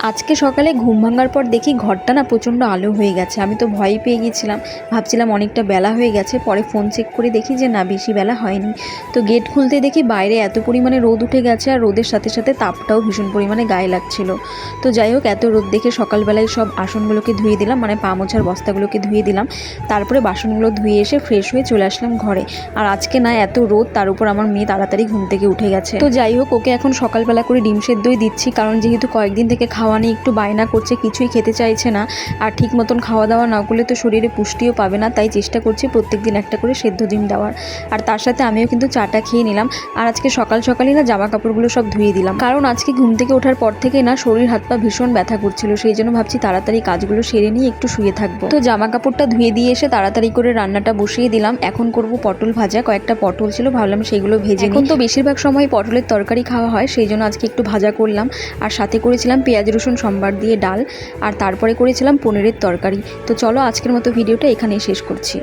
আজকে সকালে ঘুম ভাঙার পর দেখি ঘরটা না প্রচণ্ড আলো হয়ে গেছে। আমি তো ভয় পেয়ে গিয়েছিলাম, ভাবছিলাম অনেকটা বেলা হয়ে গেছে। পরে ফোন চেক করে দেখি যে না, বেশি বেলা হয়নি। তো গেট খুলতে দেখি বাইরে এত পরিমাণে রোদ উঠে গেছে, আর রোদের সাথে সাথে তাপটাও ভীষণ পরিমাণে গায়ে লাগছিল। তো যাই হোক, এত রোদ দেখে সকালবেলায় সব আসনগুলোকে ধুয়ে দিলাম, মানে পা মোছার বস্তাগুলোকে ধুয়ে দিলাম। তারপরে বাসনগুলো ধুয়ে এসে ফ্রেশ হয়ে চলে আসলাম ঘরে। আর আজকে না এত রোদ, তার উপর আমার মেয়ে তাড়াতাড়ি ঘুম থেকে উঠে গেছে। তো যাই হোক, ওকে এখন সকালবেলা করে ডিম সেদ্ধই দিচ্ছি, কারণ যেহেতু কয়েকদিন থেকে খাওয়া নেই, একটু বায়না করছে, কিছুই খেতে চাইছে না। আর ঠিক মতন খাওয়া দাওয়া না করলে তো শরীরে পুষ্টিও পাবে না, তাই চেষ্টা করছি প্রত্যেকদিন একটা করে সেদ্ধ ডিম দেওয়ার। আর তার সাথে আমিও কিন্তু চাটা খেয়ে নিলাম। আর আজকে সকাল সকালই না জামা কাপড়গুলো সব ধুয়ে দিলাম, কারণ আজকে ঘুম থেকে ওঠার পর থেকে না শরীর হাত পা ভীষণ ব্যথা করছিল। সেই জন্য ভাবছি তাড়াতাড়ি কাজগুলো সেরে নিয়ে একটু শুয়ে থাকবো। তো জামা কাপড়টা ধুয়ে দিয়ে এসে তাড়াতাড়ি করে রান্নাটা বসিয়ে দিলাম। এখন করব পটল ভাজা। কয়েকটা পটল ছিল, ভাবলাম সেইগুলো ভেজে নিই। এখন তো বেশিরভাগ সময় পটলের তরকারি খাওয়া হয়, সেই জন্য আজকে একটু ভাজা করলাম। আর সাথে করেছিলাম পেঁয়াজ রসুন সম্বার দিয়ে ডাল, আর তারপরে করেছিলাম পনিরের তরকারি। তো চলো, আজকের মতো ভিডিওটা এখানেই শেষ করছি।